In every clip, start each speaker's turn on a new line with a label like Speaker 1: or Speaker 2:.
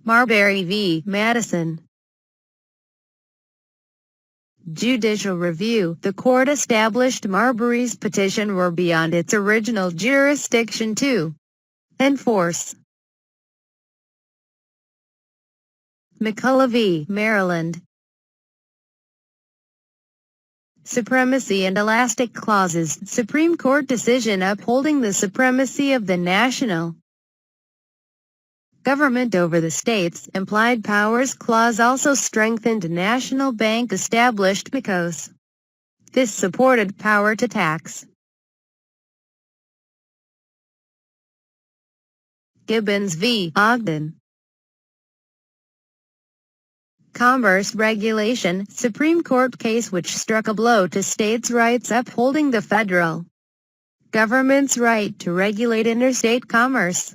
Speaker 1: Marbury v. Madison. Judicial review. The court established Marbury's petition were beyond its original jurisdiction to enforce. McCullough v. Maryland. Supremacy and elastic clauses. Supreme Court decision upholding the supremacy of the national government over the states. Implied powers clause also strengthened national bank established because this supported power to tax. Gibbons v. Ogden. Commerce regulation. Supreme Court case which struck a blow to states' rights upholding the federal government's right to regulate interstate commerce.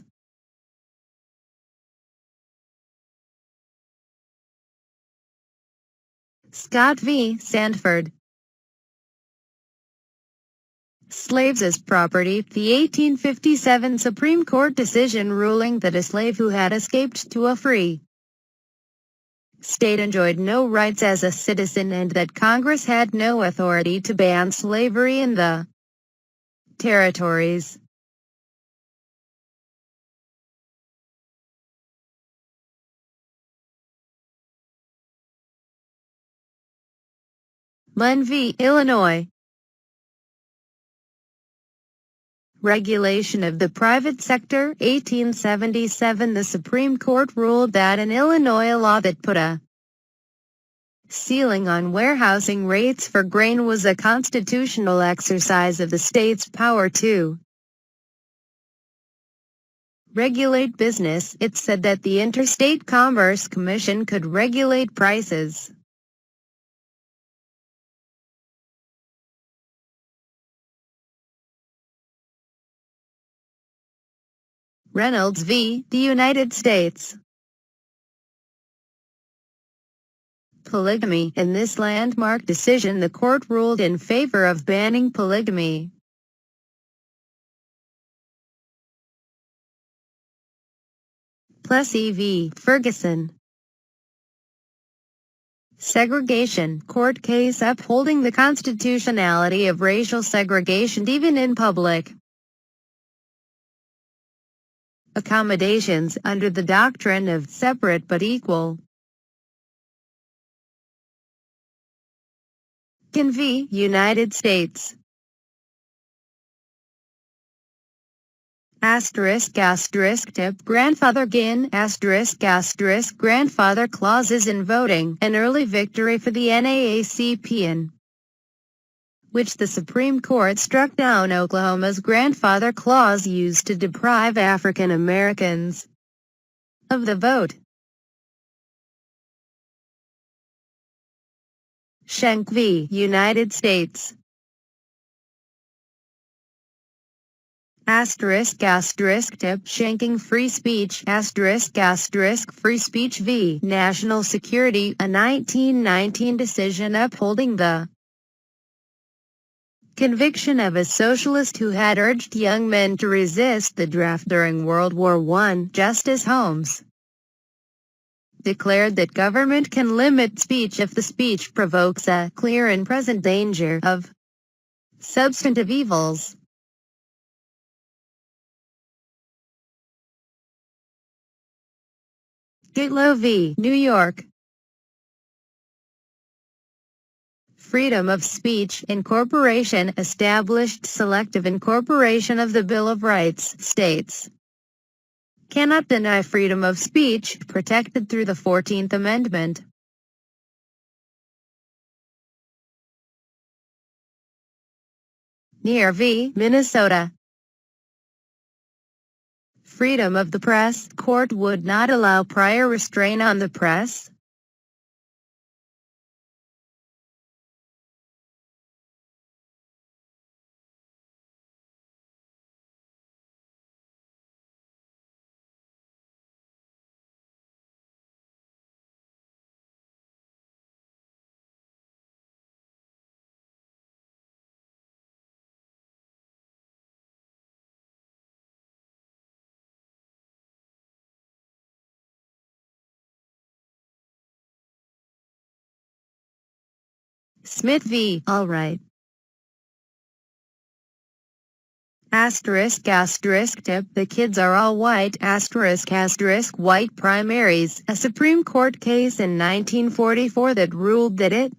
Speaker 1: Scott v. Sandford. Slaves as property. The 1857 Supreme Court decision ruling that a slave who had escaped to a free state enjoyed no rights as a citizen and that Congress had no authority to ban slavery in the territories. Munn v. Illinois. Regulation of the private sector. 1877 The Supreme Court ruled that an Illinois law that put a ceiling on warehousing rates for grain was a constitutional exercise of the state's power to regulate business. It said that the Interstate Commerce Commission could regulate prices. Reynolds v. the United States. Polygamy. In this landmark decision, the court ruled in favor of banning polygamy. Plessy v. Ferguson. Segregation. Court case upholding the constitutionality of racial segregation even in public accommodations under the doctrine of separate but equal. Ginn v. United States. Tip. Grandfather Ginn grandfather clauses in voting, an early victory for the NAACP in which the Supreme Court struck down Oklahoma's grandfather clause used to deprive African Americans of the vote. Schenck v. United States. Tip. Shanking free speech. Free speech v. National Security, a 1919 decision upholding the conviction of a socialist who had urged young men to resist the draft during World War I. Justice Holmes declared that government can limit speech if the speech provokes a clear and present danger of substantive evils. Gitlow v. New York. Freedom of speech. Incorporation. Established selective incorporation of the Bill of Rights. States cannot deny freedom of speech, protected through the 14th Amendment. Neer v. Minnesota. Freedom of the press. Court would not allow prior restraint on the press. Smith v. Alright. Asterisk asterisk tip. The kids are all white asterisk asterisk white primaries. A Supreme Court case in 1944 that ruled that it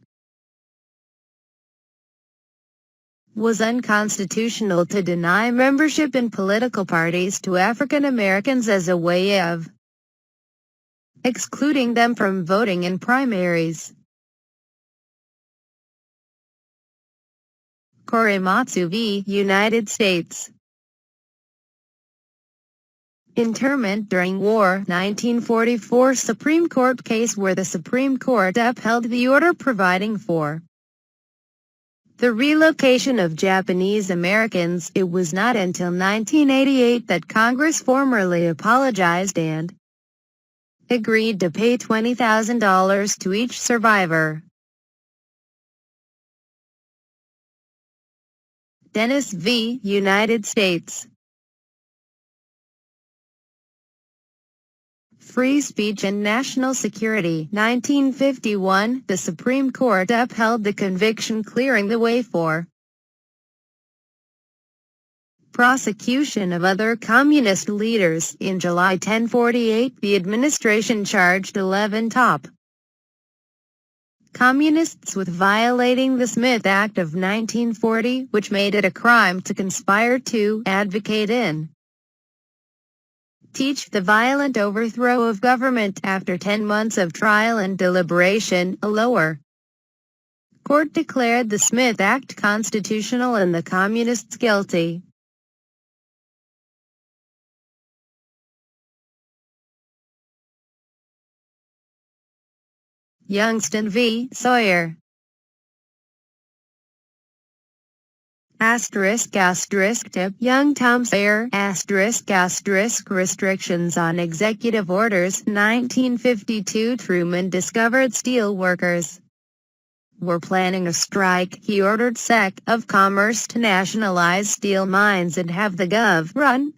Speaker 1: was unconstitutional to deny membership in political parties to African Americans as a way of excluding them from voting in primaries. Korematsu v. United States. Internment during war. 1944 Supreme Court case where the Supreme Court upheld the order providing for the relocation of Japanese Americans. It was not until 1988 that Congress formally apologized and agreed to pay $20,000 to each survivor. Dennis v. United States. Free speech and national security. 1951, the Supreme Court upheld the conviction clearing the way for prosecution of other communist leaders. In July 1048, the administration charged 11 top communists with violating the Smith Act of 1940, which made it a crime to conspire to advocate in teach the violent overthrow of government. After 10 months of trial and deliberation, a lower court declared the Smith Act constitutional and the communists guilty. Youngston v. Sawyer. Asterisk asterisk tip. Young Tom Sawyer asterisk asterisk restrictions on executive orders. 1952 Truman discovered steel workers were planning a strike. He ordered Sec. of Commerce to nationalize steel mines and have the Gov. run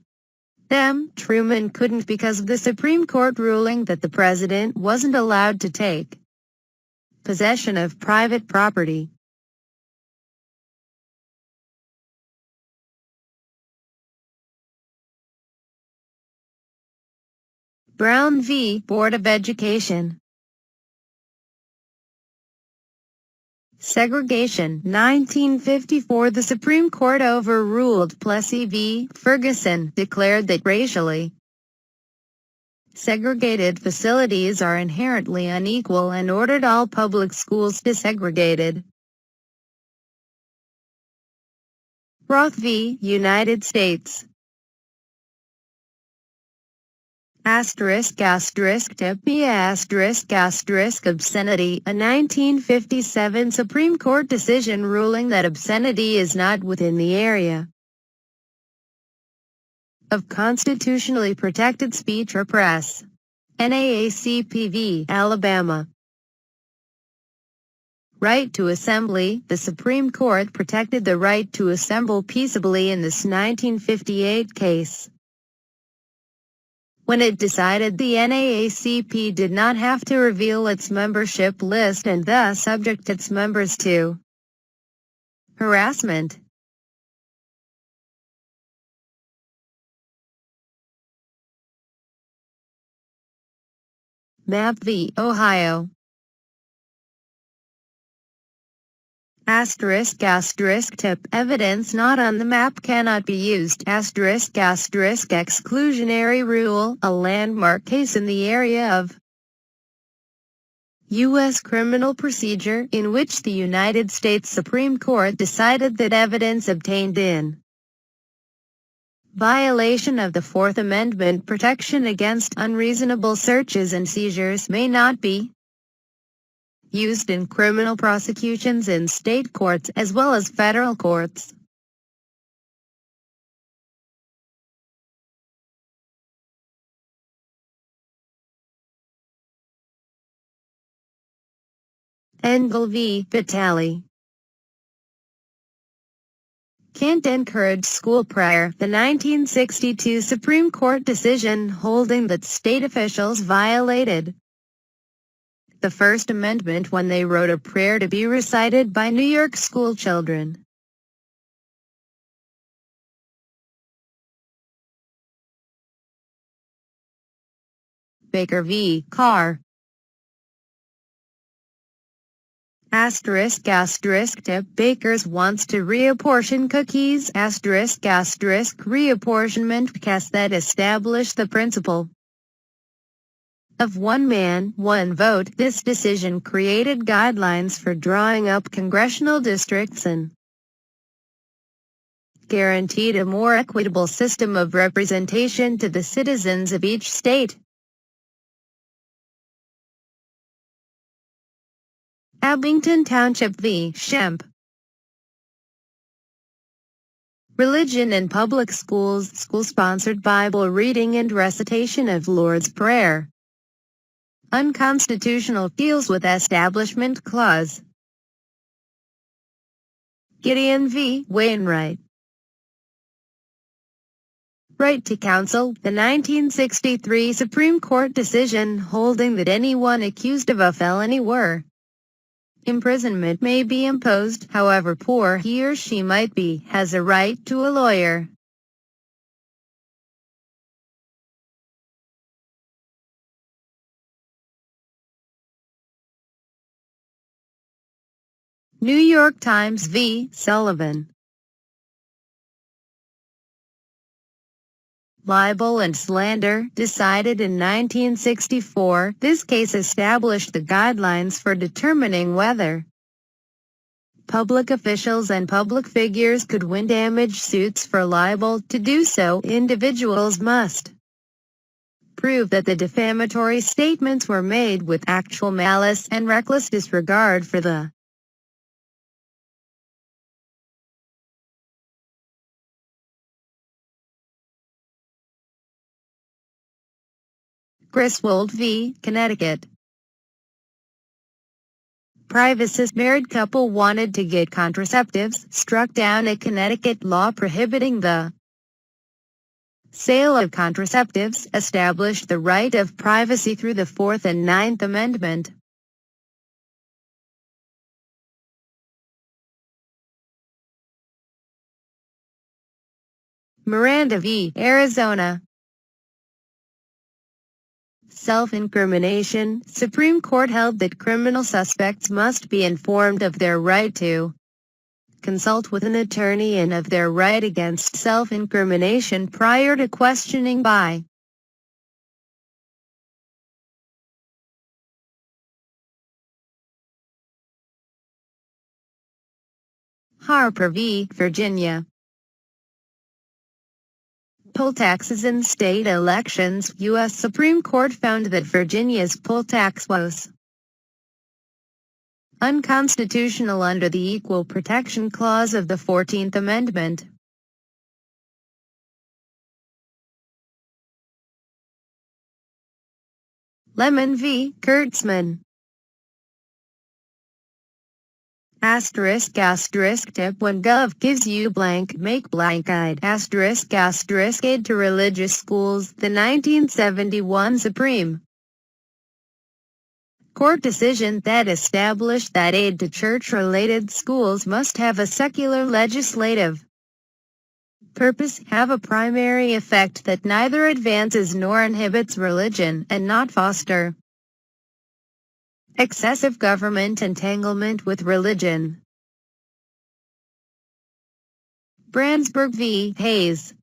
Speaker 1: them. Truman couldn't because of the Supreme Court ruling that the president wasn't allowed to take possession of private property. Brown v. Board of Education. Segregation. 1954 the Supreme Court overruled Plessy v. Ferguson, declared that racially segregated facilities are inherently unequal and ordered all public schools desegregated. Roth v. United States. Asterisk asterisk tip. Asterisk asterisk obscenity. A 1957 Supreme Court decision ruling that obscenity is not within the area of constitutionally protected speech or press. NAACP v. Alabama. Right to assembly. The Supreme Court protected the right to assemble peaceably in this 1958 case, when it decided the NAACP did not have to reveal its membership list and thus subject its members to harassment. Map v. Ohio. Asterisk asterisk tip. Evidence not on the map cannot be used. Asterisk asterisk exclusionary rule. A landmark case in the area of U.S. criminal procedure in which the United States Supreme Court decided that evidence obtained in violation of the Fourth Amendment protection against unreasonable searches and seizures may not be used in criminal prosecutions in state courts as well as federal courts. Engel v. Vitale. Can't encourage school prayer. The 1962 Supreme Court decision holding that state officials violated the First Amendment when they wrote a prayer to be recited by New York school children. Baker v. Carr. Tip Bakers wants to reapportion cookies. Reapportionment casts that establish the principle of one man, one vote. This decision created guidelines for drawing up congressional districts and guaranteed a more equitable system of representation to the citizens of each state. Abington Township v. Shemp. Religion in public schools. School-sponsored Bible reading and recitation of Lord's Prayer. Unconstitutional. Deals with Establishment Clause. Gideon v. Wainwright. Right to counsel. The 1963 Supreme Court decision holding that anyone accused of a felony were imprisonment may be imposed, however poor he or she might be, has a right to a lawyer. New York Times v. Sullivan. Libel and slander, decided in 1964, this case established the guidelines for determining whether public officials and public figures could win damage suits for libel. To do so, individuals must prove that the defamatory statements were made with actual malice and reckless disregard for the Griswold v. Connecticut. Privacy. Married couple wanted to get contraceptives, struck down a Connecticut law prohibiting the sale of contraceptives, established the right of privacy through the Fourth and Ninth Amendment. Miranda v. Arizona. Self-incrimination. Supreme Court held that criminal suspects must be informed of their right to consult with an attorney and of their right against self-incrimination prior to questioning by Harper v. Virginia. Poll taxes in state elections. U.S. Supreme Court found that Virginia's poll tax was unconstitutional under the Equal Protection Clause of the 14th Amendment. Lemon v. Kurtzman. Tip when Gov gives you blank, make blank guide. Aid to religious schools. The 1971 Supreme Court decision that established that aid to church-related schools must have a secular legislative purpose, have a primary effect that neither advances nor inhibits religion, and not foster excessive government entanglement with religion. Brandsburg v. Hayes.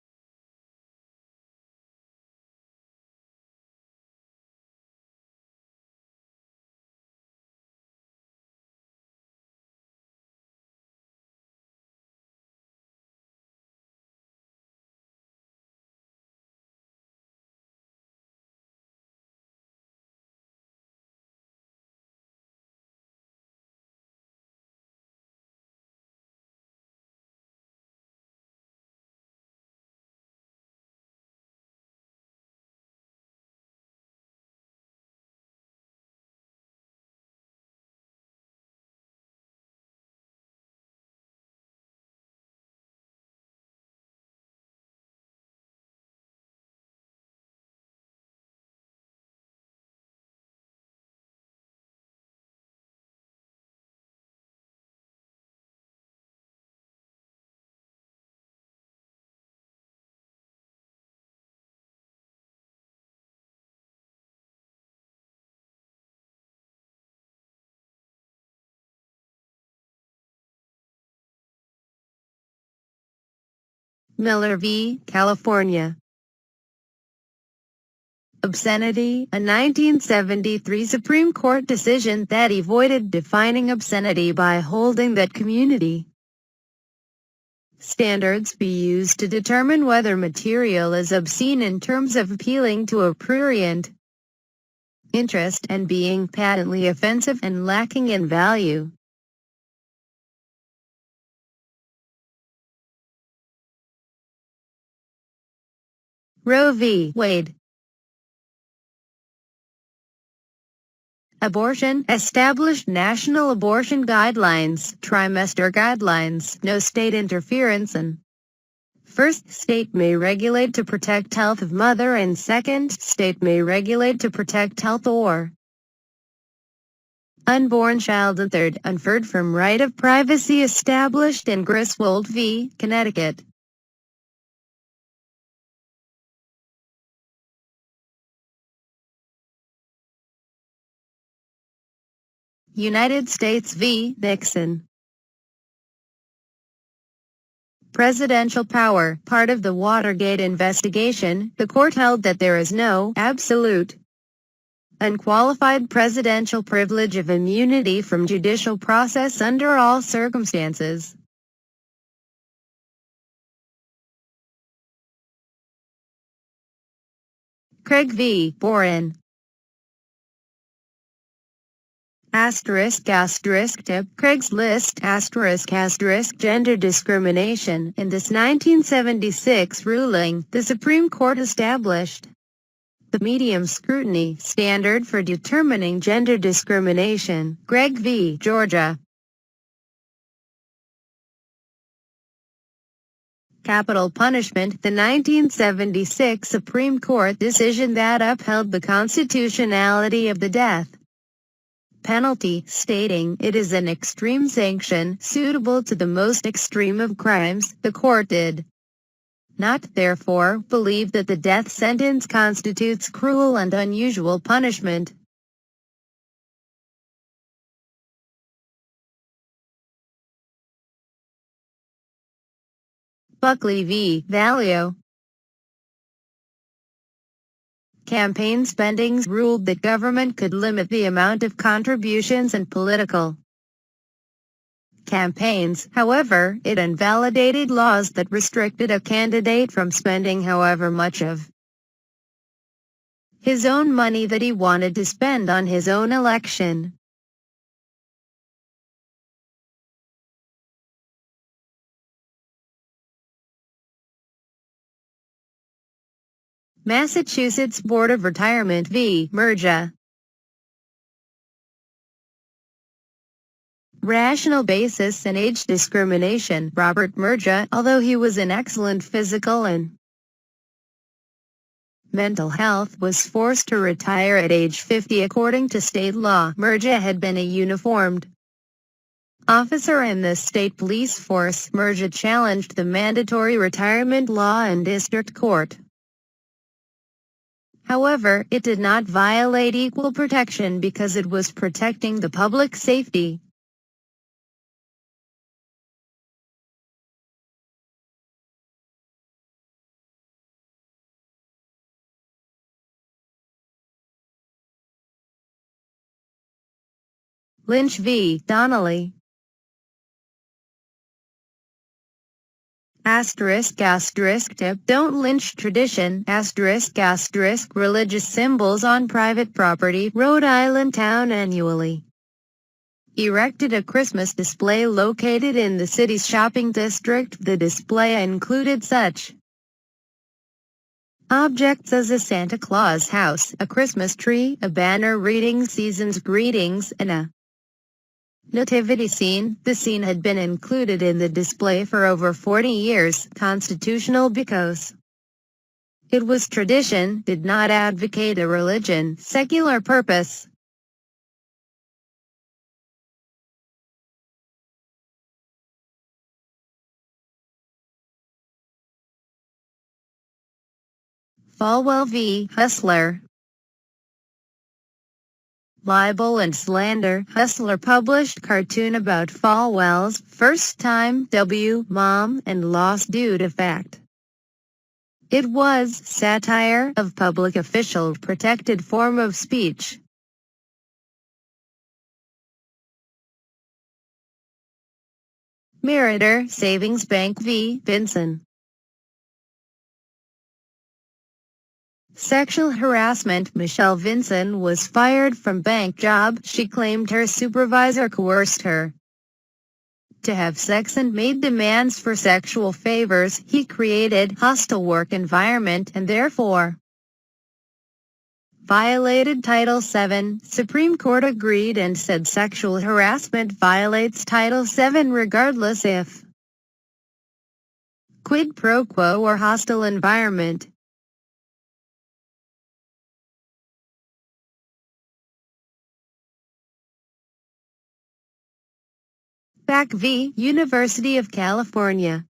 Speaker 1: Miller v. California. Obscenity, a 1973 Supreme Court decision that avoided defining obscenity by holding that community standards be used to determine whether material is obscene in terms of appealing to a prurient interest and being patently offensive and lacking in value. Roe v. Wade. Abortion, established national abortion guidelines, trimester guidelines, no state interference, and first, state may regulate to protect health of mother, and second, state may regulate to protect health or unborn child, and third, inferred from right of privacy established in Griswold v. Connecticut. United States v. Nixon. Presidential power, part of the Watergate investigation, the court held that there is no absolute, unqualified presidential privilege of immunity from judicial process under all circumstances. Craig v. Boren. Tip, Craigslist, gender discrimination. In this 1976 ruling, the Supreme Court established the medium scrutiny standard for determining gender discrimination. Gregg v. Georgia. Capital punishment, the 1976 Supreme Court decision that upheld the constitutionality of the death penalty, stating it is an extreme sanction suitable to the most extreme of crimes. The court did not, therefore, believe that the death sentence constitutes cruel and unusual punishment. Buckley v. Valeo. Campaign spending ruled that government could limit the amount of contributions and political campaigns. However, it invalidated laws that restricted a candidate from spending however much of his own money that he wanted to spend on his own election. Massachusetts Board of Retirement v. Murgia. Rational basis and age discrimination. Robert Murgia, although he was in excellent physical and mental health, was forced to retire at age 50 according to state law. Murgia had been a uniformed officer in the state police force. Murgia challenged the mandatory retirement law in district court. However, it did not violate equal protection because it was protecting the public safety. Lynch v. Donnelly. Tip, don't lynch tradition, religious symbols on private property. Rhode Island town annually erected a Christmas display located in the city's shopping district. The display included such objects as a Santa Claus house, a Christmas tree, a banner reading season's greetings, and a nativity scene. The scene had been included in the display for over 40 years, constitutional because it was tradition, did not advocate a religion, secular purpose. Falwell v. Hustler. Libel and slander. Hustler published cartoon about Falwell's first-time mom and lost due to fact It was satire of public official protected form of speech. Meritor Savings Bank v. Vinson. Sexual harassment. Michelle Vinson was fired from bank job. She claimed her supervisor coerced her to have sex and made demands for sexual favors. He created hostile work environment and therefore violated Title VII. Supreme Court agreed and said sexual harassment violates Title VII regardless if quid pro quo or hostile environment. Back v. University of California.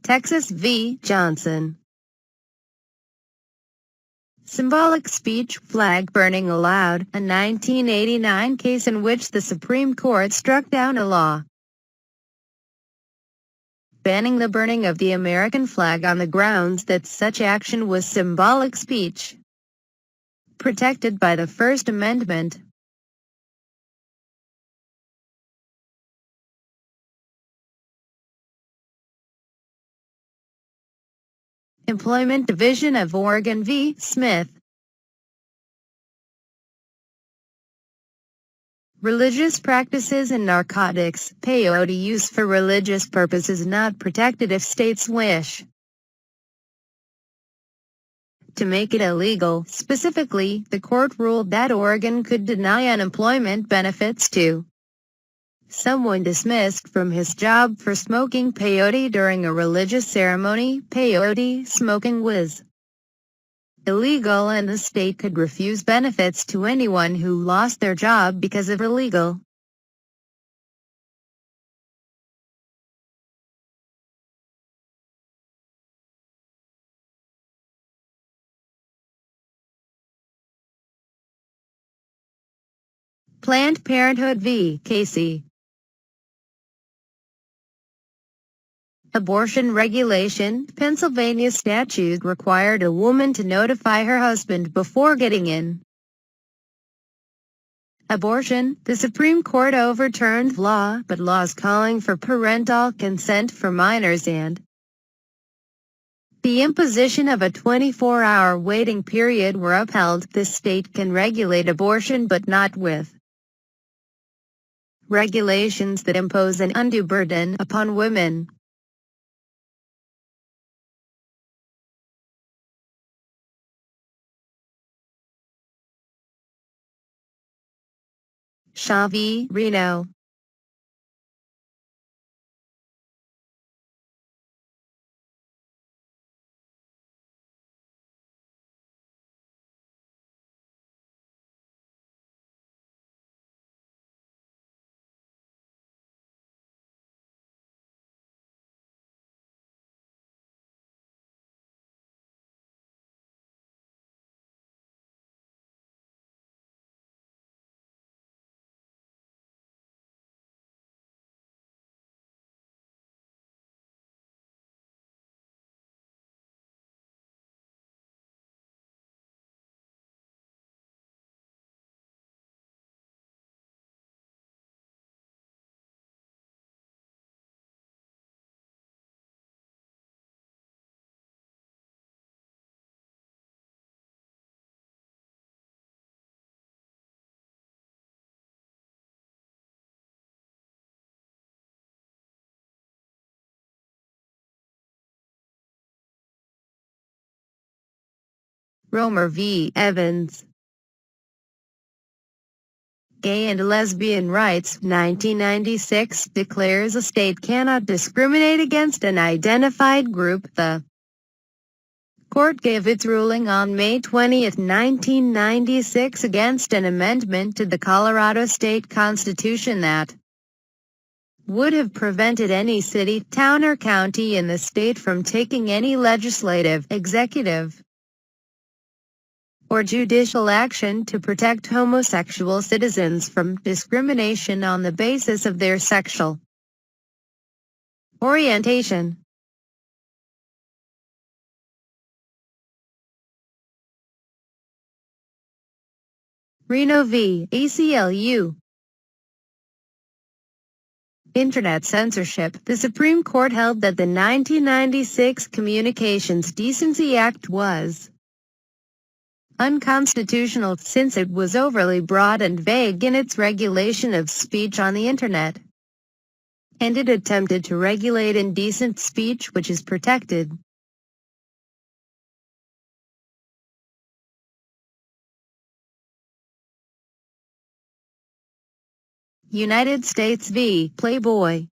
Speaker 1: Texas v. Johnson. Symbolic speech, flag burning allowed, a 1989 case in which the Supreme Court struck down a law banning the burning of the American flag on the grounds that such action was symbolic speech, protected by the First Amendment. Employment Division of Oregon v. Smith. Religious practices and narcotics. Peyote use for religious purposes not protected if states wish to make it illegal. Specifically, the court ruled that Oregon could deny unemployment benefits to someone dismissed from his job for smoking peyote during a religious ceremony. Peyote smoking was illegal and the state could refuse benefits to anyone who lost their job because of illegal Planned Parenthood v. Casey. Abortion regulation. Pennsylvania statute required a woman to notify her husband before getting in abortion. The Supreme Court overturned law, but laws calling for parental consent for minors and the imposition of a 24-hour waiting period were upheld. The state can regulate abortion but not with regulations that impose an undue burden upon women. Xelve, Reno. Romer v. Evans. Gay and Lesbian Rights, 1996, declares a state cannot discriminate against an identified group. The court gave its ruling on May 20, 1996 against an amendment to the Colorado state constitution that would have prevented any city, town or county in the state from taking any legislative, executive, or judicial action to protect homosexual citizens from discrimination on the basis of their sexual orientation. Reno v. ACLU. Internet censorship. The Supreme Court held that the 1996 Communications Decency Act was unconstitutional since it was overly broad and vague in its regulation of speech on the Internet, and it attempted to regulate indecent speech, which is protected. United States v. Playboy.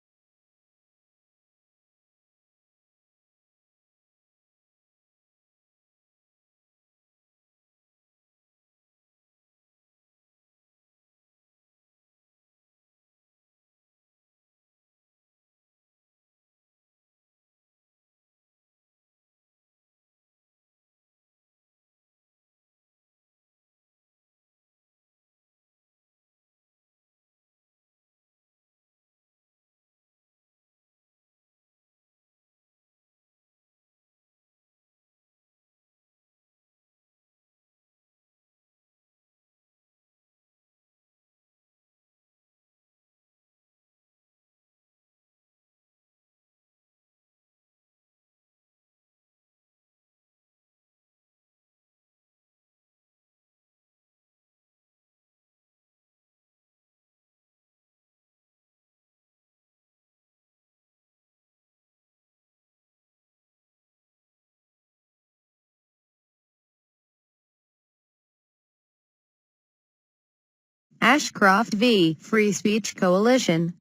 Speaker 1: Ashcroft v. Free Speech Coalition.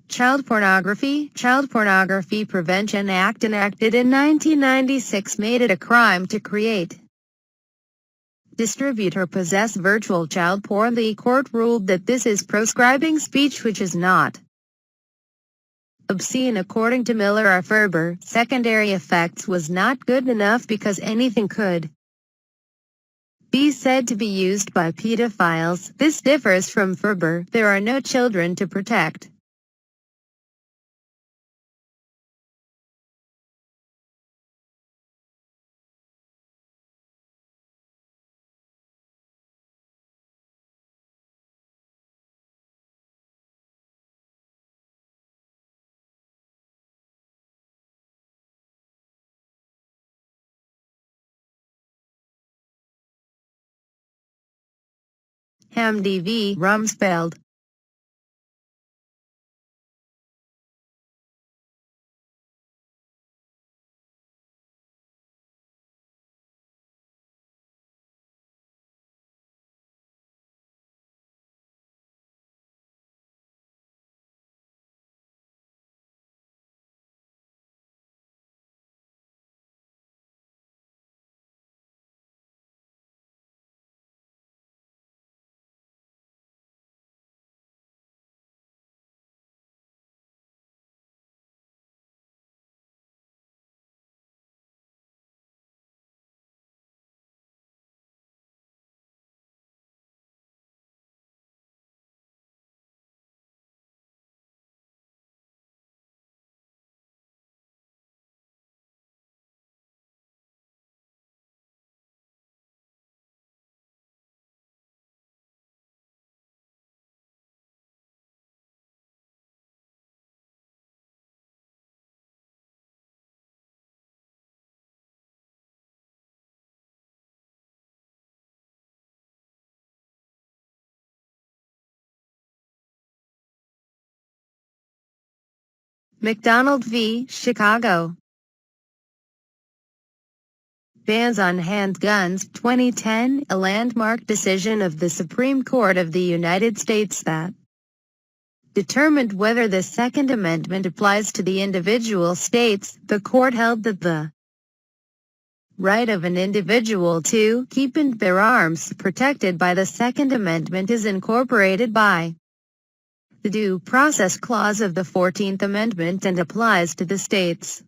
Speaker 1: Child Pornography Prevention Act, enacted in 1996, made it a crime to create, distribute or possess virtual child porn. The court ruled that this is proscribing speech which is not obscene. According to Miller R. Ferber, secondary effects was not good enough because anything could be said to be used by pedophiles. This differs from Ferber. There are no children to protect. Hamdi v. Rumsfeld. McDonald v. Chicago. Bans on handguns, 2010, a landmark decision of the Supreme Court of the United States that determined whether the Second Amendment applies to the individual states. The court held that the right of an individual to keep and bear arms, protected by the Second Amendment, is incorporated by the Due Process Clause of the 14th Amendment and applies to the states.